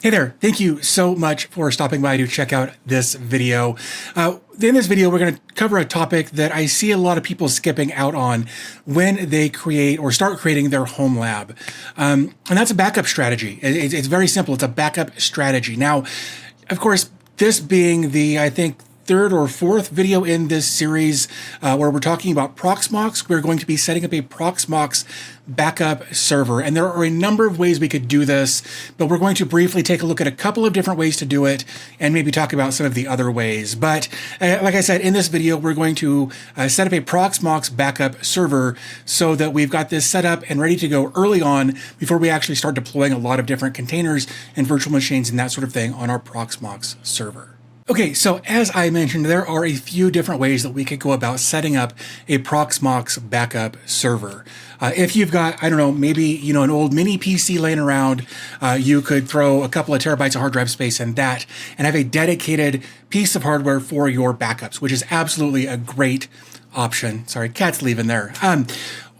Hey there, thank you so much for stopping by to check out this video. In this video, we're going to cover a topic that I see a lot of people skipping out on when they create or start creating their home lab. And that's a backup strategy. It's very simple. It's a backup strategy. Now, of course, this being the, I think, third or fourth video in this series where we're talking about Proxmox, we're going to be setting up a Proxmox backup server. And there are a number of ways we could do this, but we're going to briefly take a look at a couple of different ways to do it and maybe talk about some of the other ways. But like I said, in this video, we're going to set up a Proxmox backup server so that we've got this set up and ready to go early on before we actually start deploying a lot of different containers and virtual machines and that sort of thing on our Proxmox server. Okay, so as I mentioned, there are a few different ways that we could go about setting up a Proxmox backup server. If you've got, I don't know, maybe, an old mini PC laying around, you could throw a couple of terabytes of hard drive space in that and have a dedicated piece of hardware for your backups, which is absolutely a great option. Sorry, cat's leaving there.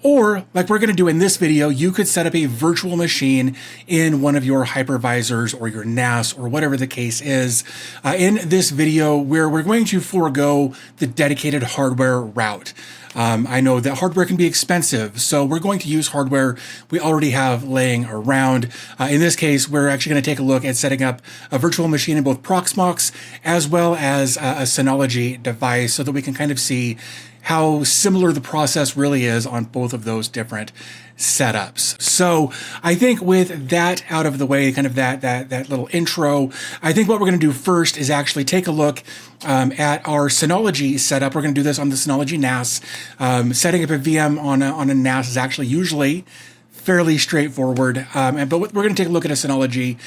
Or, like we're going to do in this video, you could set up a virtual machine in one of your hypervisors or your NAS or whatever the case is. In this video, we're going to forego the dedicated hardware route. I know that hardware can be expensive, so we're going to use hardware we already have laying around. In this case, we're actually going to take a look at setting up a virtual machine in both Proxmox as well as a Synology device so that we can kind of see how similar the process really is on both of those different setups. So I think with that out of the way, kind of that little intro, I think what we're going to do first is actually take a look at our Synology setup. We're going to do this on the Synology NAS. Setting up a VM on a NAS is actually usually fairly straightforward, but we're going to take a look at a Synology.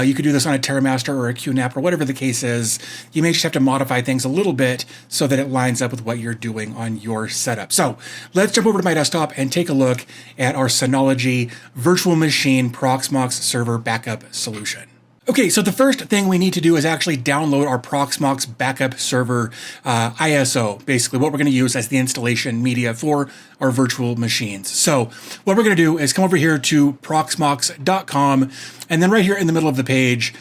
You could do this on a TerraMaster or a QNAP or whatever the case is. You may just have to modify things a little bit so that it lines up with what you're doing on your setup. So let's jump over to my desktop and take a look at our Synology virtual machine Proxmox server backup solution. Okay, so the first thing we need to do is actually download our Proxmox Backup Server ISO, basically what we're going to use as the installation media for our virtual machines. So what we're going to do is come over here to proxmox.com, and then right here in the middle of the page,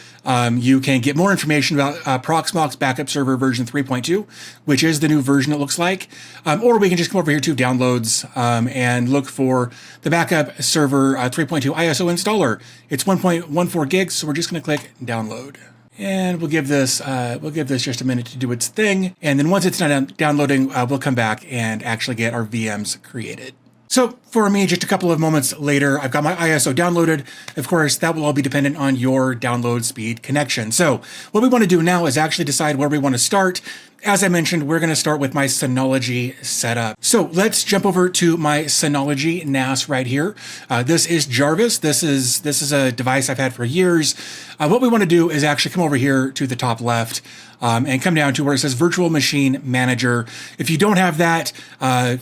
you can get more information about Proxmox Backup Server version 3.2, which is the new version it looks like. Or we can just come over here to Downloads and look for the Backup Server 3.2 ISO installer. It's 1.14 gigs, so we're just going to click Download. And we'll give this just a minute to do its thing. And then once it's done downloading, we'll come back and actually get our VMs created. So for me, just a couple of moments later, I've got my ISO downloaded. Of course, that will all be dependent on your download speed connection. So what we want to do now is actually decide where we want to start. As I mentioned, we're going to start with my Synology setup. So let's jump over to my Synology NAS right here. This is Jarvis. This is a device I've had for years. What we want to do is actually come over here to the top left and come down to where it says Virtual Machine Manager. If you don't have that,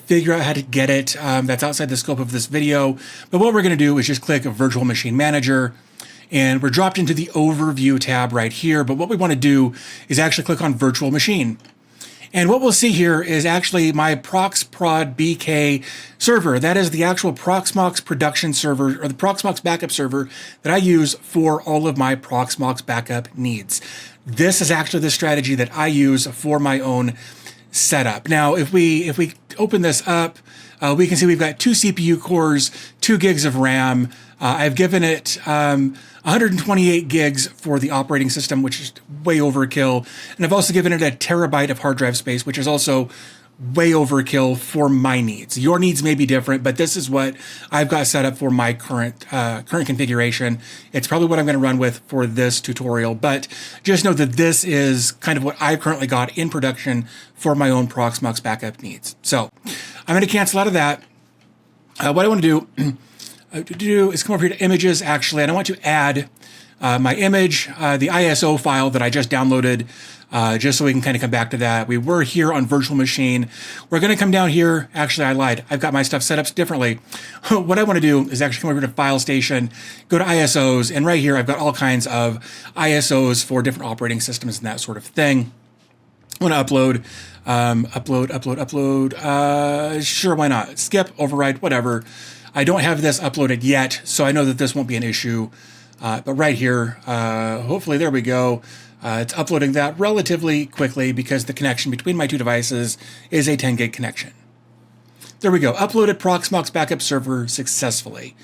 figure out how to get it. That's outside the scope of this video. But what we're going to do is just click Virtual Machine Manager. And we're dropped into the Overview tab right here. But what we want to do is actually click on Virtual Machine. And what we'll see here is actually my ProxProd BK server. That is the actual Proxmox production server, or the Proxmox backup server that I use for all of my Proxmox backup needs. This is actually the strategy that I use for my own setup. Now, if we open this up, we can see we've got 2 CPU cores, 2 gigs of RAM. I've given it 128 gigs for the operating system, which is way overkill. And I've also given it a terabyte of hard drive space, which is also way overkill for my needs. Your needs may be different, but this is what I've got set up for my current configuration. It's probably what I'm going to run with for this tutorial, but just know that this is kind of what I've currently got in production for my own Proxmox backup needs. So I'm going to cancel out of that. What I want to do is come over here to images. Actually, and I want to add my image, the ISO file that I just downloaded, just so we can kind of come back to that. We were here on virtual machine. We're going to come down here. Actually, I lied. I've got my stuff set up differently. What I want to do is actually come over to File Station, go to ISOs, and right here I've got all kinds of ISOs for different operating systems and that sort of thing. I want to upload. Sure, why not? Skip, override, whatever. I don't have this uploaded yet, so I know that this won't be an issue. But right here, hopefully there we go. It's uploading that relatively quickly because the connection between my two devices is a 10 gig connection. There we go. Uploaded Proxmox Backup Server successfully.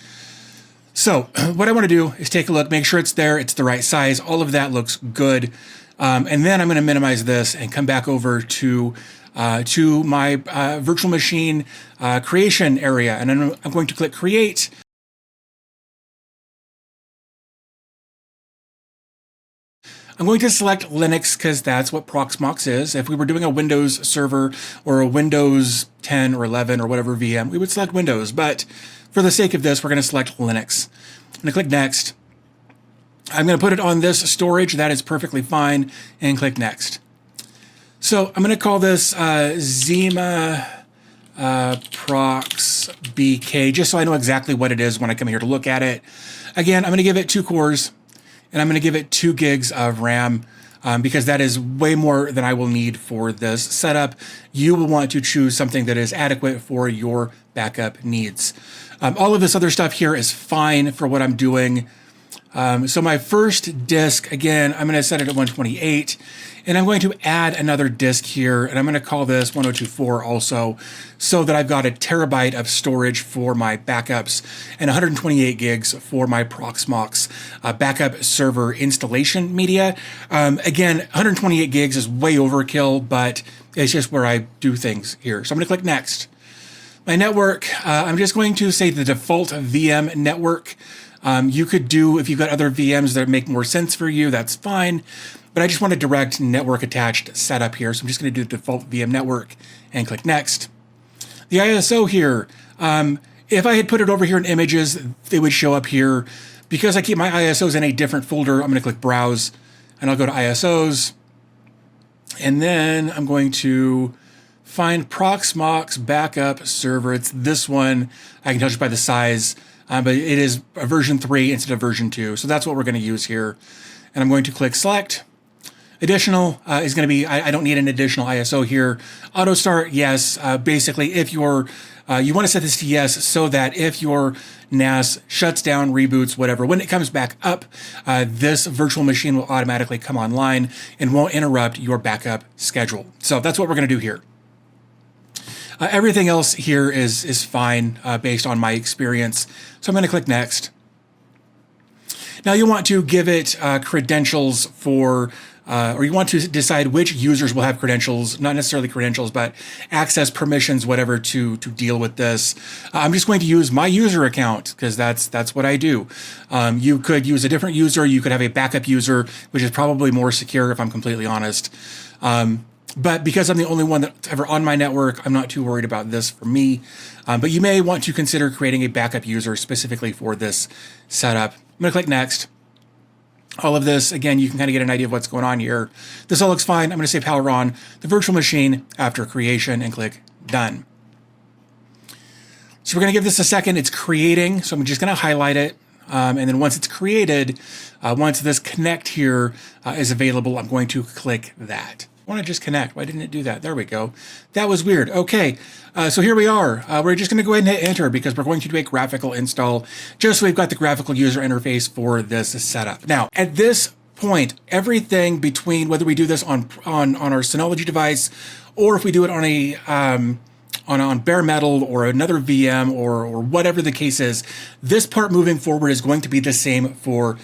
So what I want to do is take a look, make sure it's there, it's the right size. All of that looks good. And then I'm going to minimize this and come back over to my virtual machine creation area. And I'm going to click Create. I'm going to select Linux because that's what Proxmox is. If we were doing a Windows server or a Windows 10 or 11 or whatever VM, we would select Windows. But for the sake of this, we're going to select Linux. I'm going to click Next. I'm going to put it on this storage. That is perfectly fine. And click Next. So I'm going to call this Zima Prox BK, just so I know exactly what it is when I come here to look at it. Again, I'm going to give it 2 cores. And I'm going to give it 2 gigs of RAM because that is way more than I will need for this setup. You will want to choose something that is adequate for your backup needs. All of this other stuff here is fine for what I'm doing. So my first disk, again, I'm going to set it at 128. And I'm going to add another disk here, and I'm going to call this 1024 also, so that I've got a terabyte of storage for my backups and 128 gigs for my Proxmox backup server installation media. Again, 128 gigs is way overkill, but it's just where I do things here. So I'm going to click Next. My network, I'm just going to say the default VM network. You could do, if you've got other VMs that make more sense for you, that's fine. But I just want a direct network attached setup here. So I'm just going to do the default VM network and click Next. The ISO here, if I had put it over here in images, they would show up here. Because I keep my ISOs in a different folder, I'm going to click Browse and I'll go to ISOs. And then I'm going to find Proxmox Backup Server. It's this one. I can tell just by the size, but it is a version 3 instead of version 2. So that's what we're going to use here. And I'm going to click Select. Additional is going to be, I don't need an additional ISO here. Auto start, yes. Basically, if you're, you want to set this to yes so that if your NAS shuts down, reboots, whatever, when it comes back up, this virtual machine will automatically come online and won't interrupt your backup schedule. So that's what we're going to do here. Everything else here is fine based on my experience. So I'm going to click Next. Now you want to give it credentials for, or you want to decide which users will have credentials, not necessarily credentials, but access permissions, whatever, to deal with this. I'm just going to use my user account because that's what I do. You could use a different user. You could have a backup user, which is probably more secure if I'm completely honest. But because I'm the only one that's ever on my network, I'm not too worried about this for me. But you may want to consider creating a backup user specifically for this setup. I'm going to click Next. All of this, again, you can kind of get an idea of what's going on here. This all looks fine. I'm going to say power on the virtual machine after creation and click Done. So we're going to give this a second. It's creating, so I'm just going to highlight it. And then once it's created, once this connect here is available, I'm going to click that. I want to just connect. Why didn't it do that? There we go. That was weird. Okay, so here we are. We're just going to go ahead and hit enter because we're going to do a graphical install just so we've got the graphical user interface for this setup. Now, at this point, everything between whether we do this on our Synology device or if we do it on a on bare metal or another VM or whatever the case is, this part moving forward is going to be the same for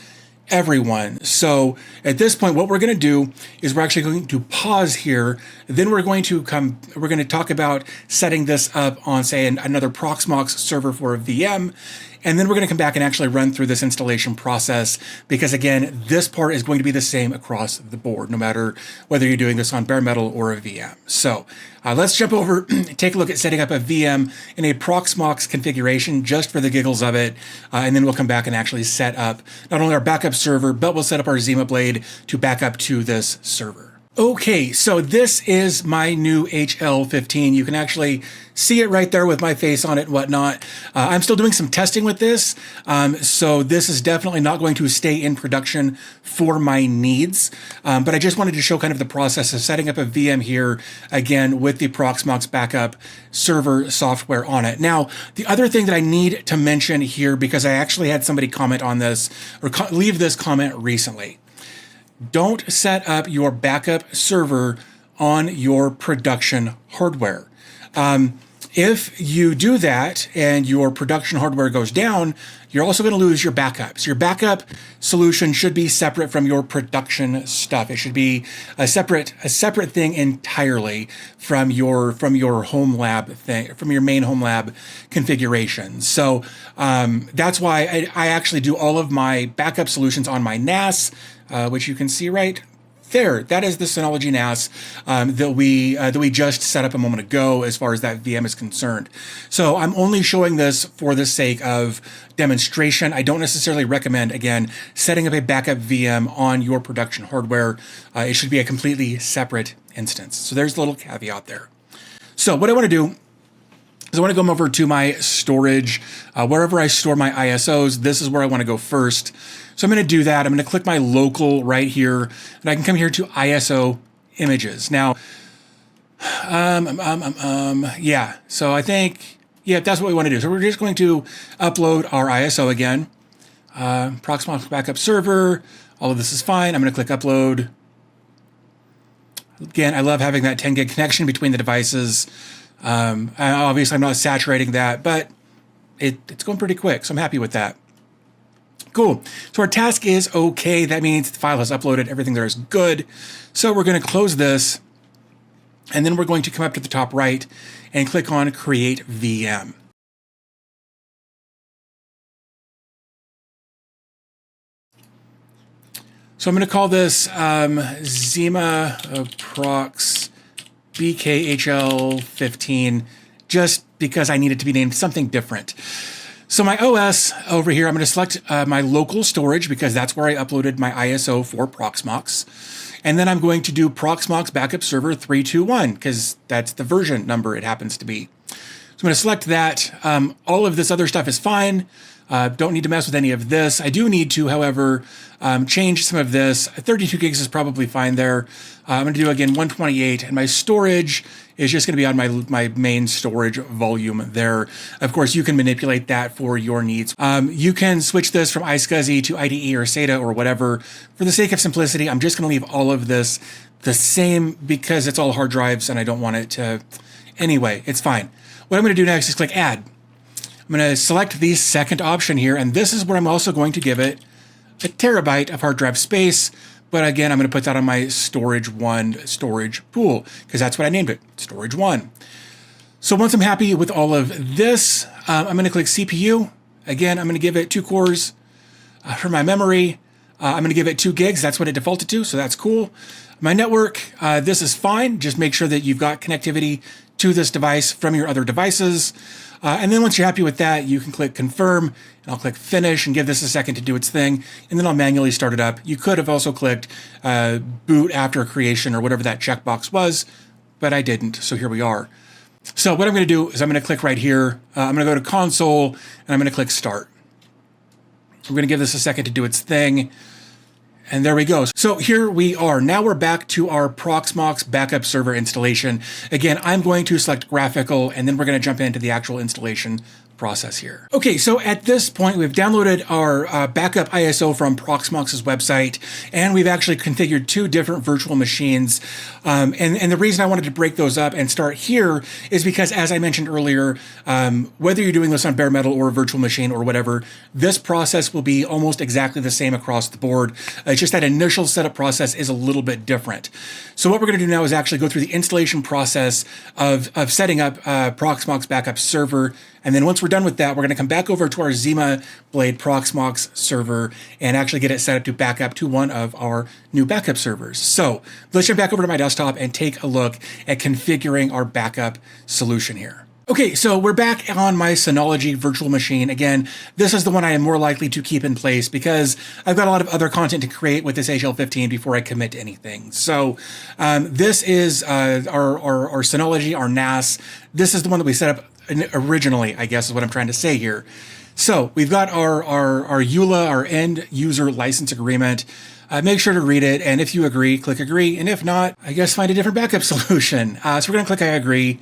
everyone. So at this point, what we're going to do is we're actually going to pause here. Then we're going to talk about setting this up on, say, another Proxmox server for a VM. And then we're going to come back and actually run through this installation process because, again, this part is going to be the same across the board, no matter whether you're doing this on bare metal or a VM. So let's jump over and take a look at setting up a VM in a Proxmox configuration just for the giggles of it. And then we'll come back and actually set up not only our backup server, but we'll set up our Zima blade to back up to this server. Okay, so this is my new HL15. You can actually see it right there with my face on it and whatnot. I'm still doing some testing with this, so this is definitely not going to stay in production for my needs. But I just wanted to show kind of the process of setting up a VM here, again, with the Proxmox Backup Server software on it. Now, the other thing that I need to mention here, because I actually had somebody comment on this, or leave this comment recently. Don't set up your backup server on your production hardware. If you do that and your production hardware goes down, you're also going to lose your backup. So your backup solution should be separate from your production stuff. It should be a separate thing entirely from your home lab thing, from your main home lab configuration. So that's why I actually do all of my backup solutions on my NAS, which you can see right there. That is the Synology NAS that we just set up a moment ago as far as that VM is concerned. So I'm only showing this for the sake of demonstration. I don't necessarily recommend, again, setting up a backup VM on your production hardware. It should be a completely separate instance. So there's a little caveat there. So what I want to do is I want to come over to my storage. Wherever I store my ISOs, this is where I want to go first. So I'm going to do that. I'm going to click my local right here, and I can come here to ISO images. Now, yeah, so I think, yeah, that's what we want to do. So we're just going to upload our ISO again. Proxmox Backup Server, all of this is fine. I'm going to click upload. Again, I love having that 10 gig connection between the devices. Obviously, I'm not saturating that, but it's going pretty quick, so I'm happy with that. Cool. So our task is okay. That means the file has uploaded. Everything there is good. So we're going to close this, and then we're going to come up to the top right and click on Create VM. So I'm going to call this Zima Prox BKHL15, just because I need it to be named something different. So my OS over here, I'm going to select my local storage because that's where I uploaded my ISO for Proxmox. And then I'm going to do Proxmox Backup Server 321 because that's the version number it happens to be. So I'm going to select that. All of this other stuff is fine. Don't need to mess with any of this. I do need to, however, change some of this. 32 gigs is probably fine there. I'm going to do, again, 128, and my storage is just going to be on my main storage volume there. Of course, you can manipulate that for your needs. You can switch this from iSCSI to IDE or SATA or whatever. For the sake of simplicity, I'm just going to leave all of this the same because it's all hard drives, and I don't want it to... Anyway, it's fine. What I'm going to do next is click Add. I'm going to select the second option here, and this is where I'm also going to give it a terabyte of hard drive space. But again, I'm going to put that on my storage 1 storage pool because that's what I named it, storage 1. So once I'm happy with all of this, I'm going to click CPU. Again, I'm going to give it 2 cores for my memory. I'm going to give it 2 gigs. That's what it defaulted to, so that's cool. My network, this is fine. Just make sure that you've got connectivity to this device from your other devices. And then once you're happy with that, you can click confirm, and I'll click finish and give this a second to do its thing, and then I'll manually start it up. You could have also clicked boot after creation or whatever that checkbox was, but I didn't, so here we are. So what I'm going to do is I'm going to click right here. I'm going to go to console, and I'm going to click start. We're going to give this a second to do its thing. And there we go. So here we are. Now we're back to our Proxmox Backup Server installation. Again, I'm going to select graphical, and then we're going to jump into the actual installation process here. Okay, so at this point, we've downloaded our backup ISO from Proxmox's website, and we've actually configured 2 different virtual machines. And the reason I wanted to break those up and start here is because, as I mentioned earlier, whether you're doing this on bare metal or a virtual machine or whatever, this process will be almost exactly the same across the board. It's just that initial setup process is a little bit different. So what we're going to do now is actually go through the installation process of setting up Proxmox Backup Server. And then once we're done with that, we're going to come back over to our Zima Blade Proxmox server and actually get it set up to back up to one of our new backup servers. So let's jump back over to my desktop and take a look at configuring our backup solution here. Okay, so we're back on my Synology virtual machine. Again, this is the one I am more likely to keep in place because I've got a lot of other content to create with this HL15 before I commit to anything. So this is our Synology, our NAS. This is the one that we set up originally, I guess is what I'm trying to say here. So we've got our EULA, our end user license agreement. Make sure to read it, and if you agree, click agree, and if not, I guess find a different backup solution. So we're going to click I agree.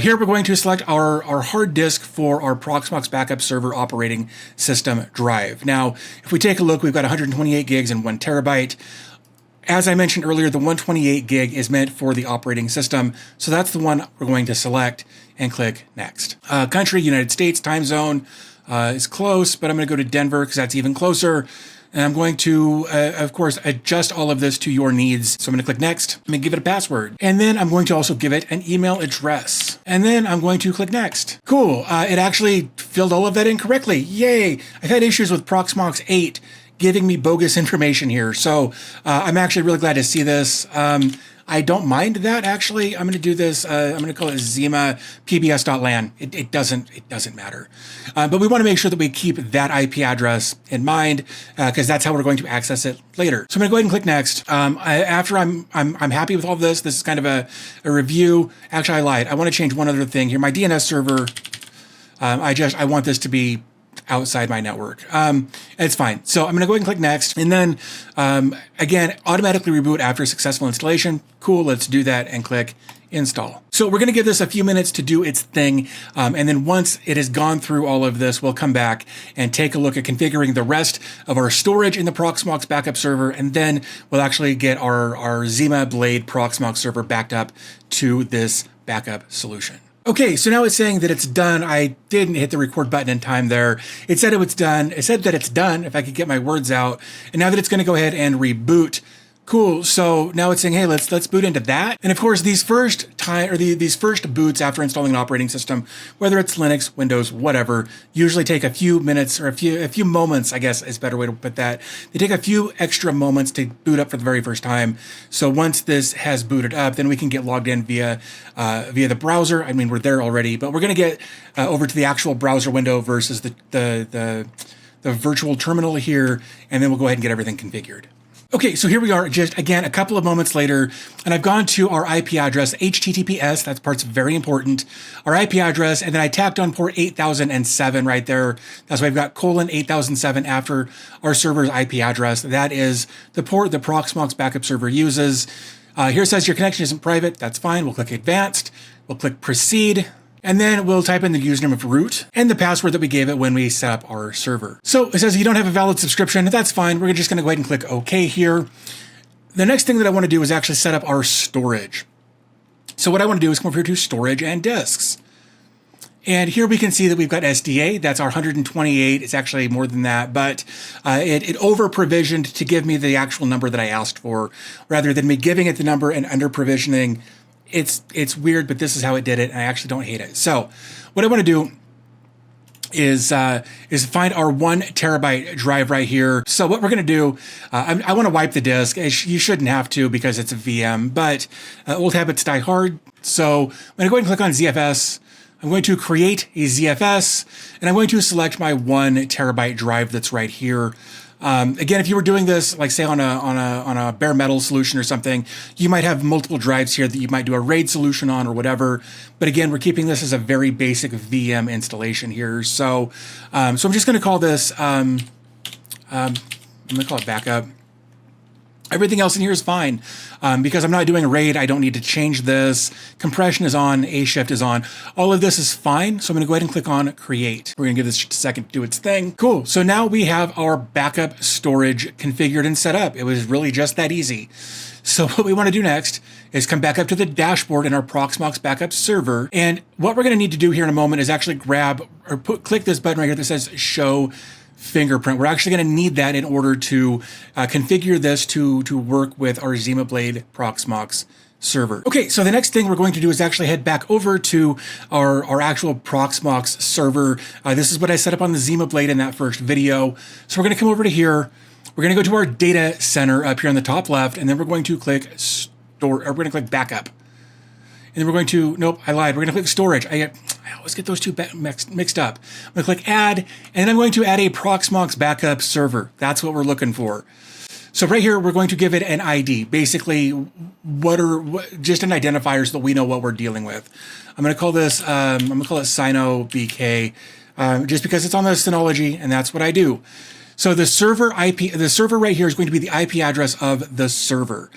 Here we're going to select our hard disk for our Proxmox Backup Server operating system drive. Now, if we take a look, we've got 128 gigs and 1 terabyte. As I mentioned earlier, the 128 gig is meant for the operating system, so that's the one we're going to select and click next. Country, United States, time zone is close, but I'm going to go to Denver because that's even closer. And I'm going to, of course, adjust all of this to your needs. So I'm going to click next. I'm going to give it a password. And then I'm going to also give it an email address. And then I'm going to click next. Cool. It actually filled all of that in correctly. Yay. I've had issues with Proxmox 8 giving me bogus information here. So I'm actually really glad to see this. I don't mind that, actually. I'm going to do this. I'm going to call it Zima PBS.LAN. It doesn't matter. But we want to make sure that we keep that IP address in mind because that's how we're going to access it later. So I'm going to go ahead and click next. After I'm happy with all of this, this is kind of a review. Actually, I lied. I want to change one other thing here. My DNS server, I want this to be outside my network. It's fine. So I'm going to go ahead and click next. And then, again, automatically reboot after successful installation. Cool. Let's do that and click install. So we're going to give this a few minutes to do its thing. And then once it has gone through all of this, we'll come back and take a look at configuring the rest of our storage in the Proxmox backup server. And then we'll actually get our Zima Blade Proxmox server backed up to this backup solution. Okay, so now it's saying that it's done. I didn't hit the record button in time there. It said it was done. It said that it's done, if I could get my words out. And now that it's going to go ahead and reboot. Cool. So now it's saying, hey, let's boot into that. And of course, these first boots after installing an operating system, whether it's Linux, Windows, whatever, usually take a few minutes or a few moments, I guess is a better way to put that. They take a few extra moments to boot up for the very first time. So once this has booted up, then we can get logged in via the browser. I mean, we're there already, but we're going to get over to the actual browser window versus the virtual terminal here, and then we'll go ahead and get everything configured. Okay, so here we are just, again, a couple of moments later, and I've gone to our IP address, HTTPS, that part's very important, our IP address, and then I tacked on port 8007 right there. That's why I've got :8007 after our server's IP address. That is the port the Proxmox backup server uses. Here it says your connection isn't private. That's fine. We'll click advanced. We'll click proceed. And then we'll type in the username of root and the password that we gave it when we set up our server. So it says you don't have a valid subscription. That's fine. We're just going to go ahead and click OK here. The next thing that I want to do is actually set up our storage. So what I want to do is come over here to storage and disks. And here we can see that we've got SDA. That's our 128. It's actually more than that, but it over-provisioned to give me the actual number that I asked for, rather than me giving it the number and under-provisioning. It's weird, but this is how it did it, and I actually don't hate it. So what I want to do is find our 1 terabyte drive right here. So what we're going to do, I want to wipe the disk. You shouldn't have to because it's a VM, but old habits die hard. So I'm going to go ahead and click on ZFS. I'm going to create a ZFS, and I'm going to select my 1 terabyte drive that's right here. Again, if you were doing this, like say on a bare metal solution or something, you might have multiple drives here that you might do a RAID solution on or whatever. But again, we're keeping this as a very basic VM installation here. So, so I'm just going to call this, I'm going to call it backup. Everything else in here is fine because I'm not doing a RAID. I don't need to change this. Compression is on. A shift is on. All of this is fine. So I'm going to go ahead and click on create. We're going to give this just a second to do its thing. Cool. So now we have our backup storage configured and set up. It was really just that easy. So what we want to do next is come back up to the dashboard in our Proxmox Backup Server. And what we're going to need to do here in a moment is actually grab or click this button right here that says show fingerprint. We're actually going to need that in order to configure this to work with our Zima Blade Proxmox server. Okay, so the next thing we're going to do is actually head back over to our actual Proxmox server. This is what I set up on the Zima Blade in that first video. So we're going to come over to here. We're going to go to our data center up here on the top left, and then we're going to click store, or we're going to click backup. And then we're going to, nope, I lied. We're going to click storage. I I always get those two mixed up. I'm going to click add, and then I'm going to add a Proxmox Backup Server. That's what we're looking for. So right here, we're going to give it an ID, basically just an identifier so that we know what we're dealing with. I'm going to call this, I'm going to call it Syno BK, just because it's on the Synology, and that's what I do. So the server right here is going to be the IP address of the server.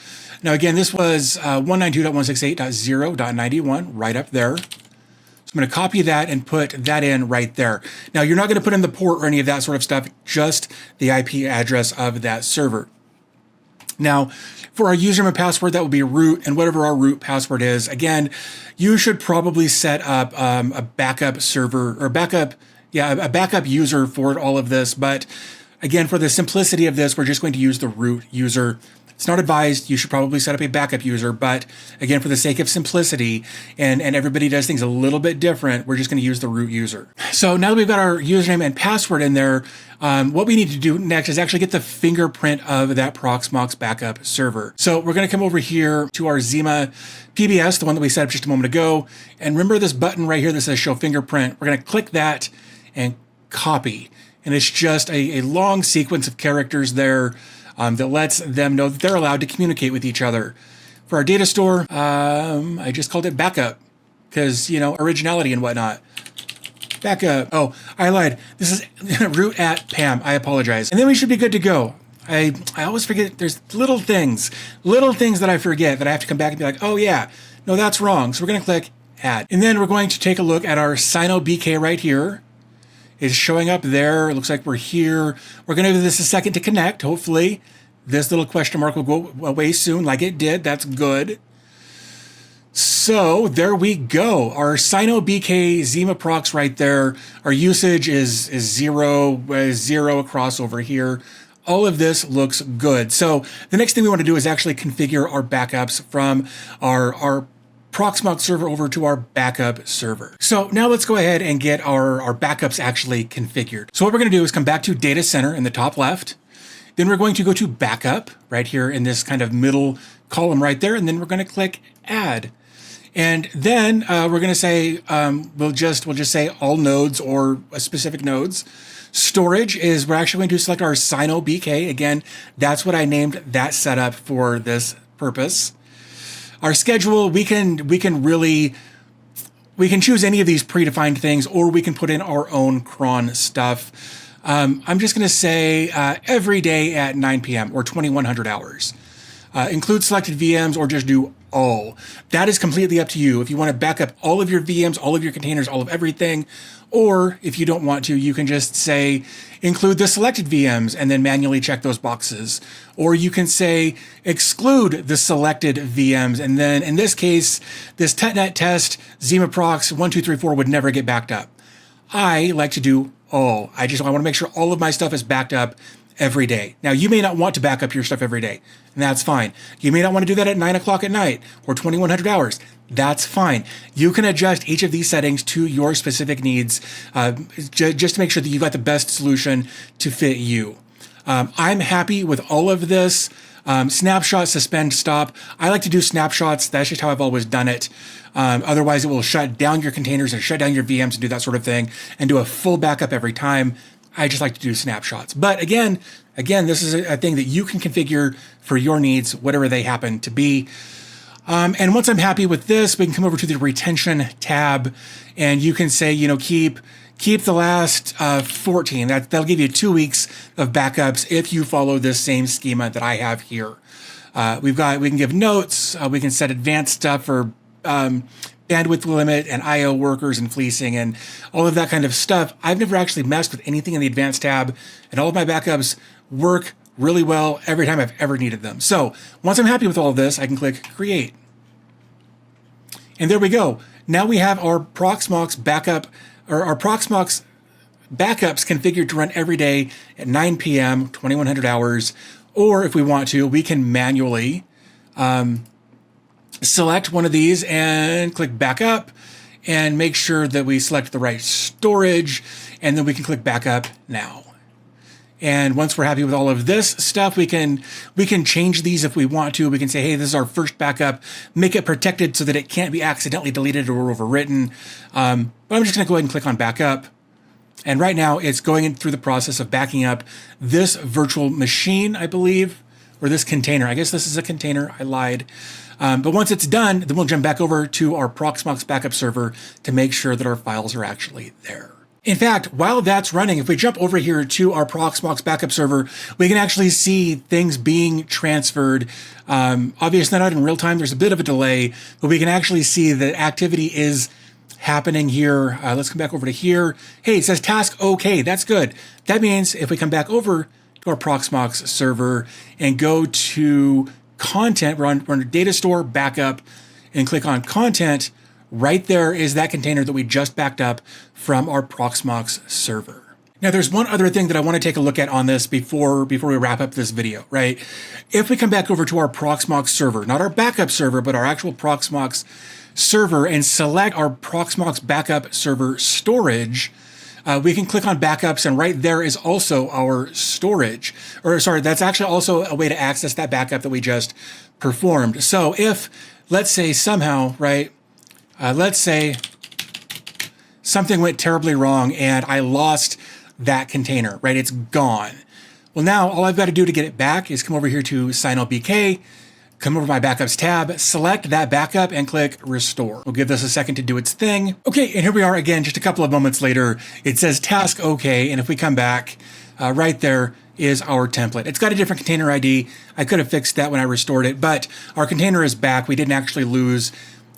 Now again, this was 192.168.0.91 right up there. So I'm going to copy that and put that in right there. Now you're not going to put in the port or any of that sort of stuff, just the IP address of that server. Now, for our username and password, that will be root, and whatever our root password is. Again, you should probably set up a backup server or a backup user for all of this. But again, for the simplicity of this, we're just going to use the root user. It's not advised. You should probably set up a backup user, but again, for the sake of simplicity, and everybody does things a little bit different, we're just going to use the root user. So now that we've got our username and password in there, what we need to do next is actually get the fingerprint of that Proxmox backup server. So we're going to come over here to our Zima PBS, the one that we set up just a moment ago. And remember this button right here that says show fingerprint. We're going to click that and copy. And it's just a long sequence of characters there that lets them know that they're allowed to communicate with each other. For our data store, I just called it backup because, you know, originality and whatnot. Backup. Oh, I lied. This is root at Pam. I apologize. And then we should be good to go. I always forget. There's little things that I forget that I have to come back and be like, oh yeah, no, that's wrong. So we're going to click add. And then we're going to take a look at our Syno BK right here. It's showing up there. It looks like we're here. We're going to give this a second to connect. Hopefully this little question mark will go away soon like it did. That's good. So there we go. Our Syno BK Zima Prox right there. Our usage is zero across over here. All of this looks good. So the next thing we want to do is actually configure our backups from our Proxmox server over to our backup server. So now let's go ahead and get our backups actually configured. So what we're going to do is come back to Data Center in the top left. Then we're going to go to Backup right here in this kind of middle column right there. And then we're going to click Add. And then we're going to say, we'll just say all nodes or specific nodes. Storage is, we're actually going to select our Syno BK. Again, that's what I named that setup for this purpose. Our schedule, we can choose any of these predefined things, or we can put in our own cron stuff. I'm just going to say every day at 9 p.m. or 2100 hours. Include selected VMs or just do all. That is completely up to you. If you want to back up all of your VMs, all of your containers, all of everything, or if you don't want to, you can just say include the selected VMs and then manually check those boxes. Or you can say exclude the selected VMs, and then in this case, this tetnet test ZimaProx 1234 would never get backed up. I like to do all. I want to make sure all of my stuff is backed up every day. Now, you may not want to back up your stuff every day, and that's fine. You may not want to do that at 9 o'clock at night or 2100 hours. That's fine. You can adjust each of these settings to your specific needs, just to make sure that you've got the best solution to fit you. I'm happy with all of this. Snapshot, suspend, stop. I like to do snapshots. That's just how I've always done it. Otherwise, it will shut down your containers and shut down your VMs and do that sort of thing and do a full backup every time. I just like to do snapshots. But again, this is a thing that you can configure for your needs, whatever they happen to be. And once I'm happy with this, we can come over to the retention tab, and you can say, keep the last 14. That'll give you 2 weeks of backups if you follow this same schema that I have here. We can give notes. We can set advanced stuff for bandwidth limit and IO workers and fleecing and all of that kind of stuff. I've never actually messed with anything in the advanced tab, and all of my backups work really well every time I've ever needed them. So once I'm happy with all of this, I can click create. And there we go. Now we have our Proxmox backup, or our Proxmox backups configured to run every day at 9 p.m., 2100 hours. Or if we want to, we can manually select one of these and click backup and make sure that we select the right storage, and then we can click backup now. And once we're happy with all of this stuff, we can change these if we want to. We can say, hey, this is our first backup, make it protected so that it can't be accidentally deleted or overwritten. But I'm just gonna go ahead and click on backup. And right now it's going through the process of backing up this virtual machine, I believe, or this container. I guess this is a container, I lied. But once it's done, then we'll jump back over to our Proxmox backup server to make sure that our files are actually there. In fact, while that's running, if we jump over here to our Proxmox backup server, we can actually see things being transferred. Obviously not in real time, there's a bit of a delay, but we can actually see that activity is happening here. Let's come back over to here. Hey, it says task okay, that's good. That means if we come back over to our Proxmox server and go to content, we're on data store backup and click on content, right there is that container that we just backed up from our Proxmox server. Now there's one other thing that I want to take a look at on this before we wrap up this video, right? If we come back over to our Proxmox server, not our backup server, but our actual Proxmox server and select our Proxmox Backup Server storage, we can click on backups, and right there is also our storage. Or sorry, that's actually also a way to access that backup that we just performed. So if, let's say somehow, right, let's say something went terribly wrong and I lost that container, right? It's gone. Well, now all I've got to do to get it back is come over here to SynoloBK, come over to my backups tab, select that backup and click restore. We'll give this a second to do its thing. Okay, and here we are again, just a couple of moments later. It says task okay, and if we come back, right there is our template. It's got a different container ID. I could have fixed that when I restored it, but our container is back. We didn't actually lose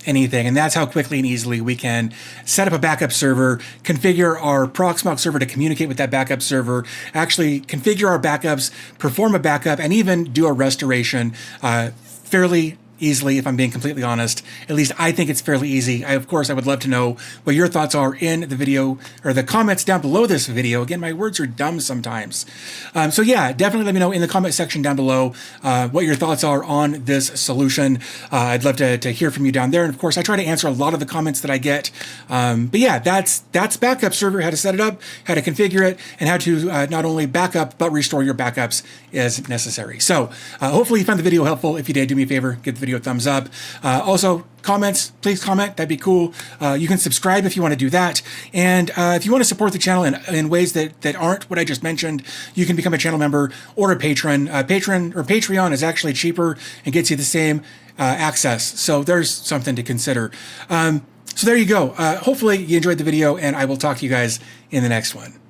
anything, and that's how quickly and easily we can set up a backup server, configure our Proxmox server to communicate with that backup server, actually configure our backups, perform a backup, and even do a restoration fairly easily, if I'm being completely honest. At least I think it's fairly easy. Of course, I would love to know what your thoughts are in the video or the comments down below this video. Again, my words are dumb sometimes. So yeah, definitely let me know in the comment section down below what your thoughts are on this solution. I'd love to hear from you down there. And of course, I try to answer a lot of the comments that I get. But yeah, that's backup server, how to set it up, how to configure it, and how to not only back up, but restore your backups as necessary. So hopefully you found the video helpful. If you did, do me a favor, give the video a thumbs up. Also, comments, please comment. That'd be cool. You can subscribe if you want to do that. And if you want to support the channel in ways that aren't what I just mentioned, you can become a channel member or a patron. Patreon is actually cheaper and gets you the same access. So there's something to consider. So there you go. Hopefully you enjoyed the video, and I will talk to you guys in the next one.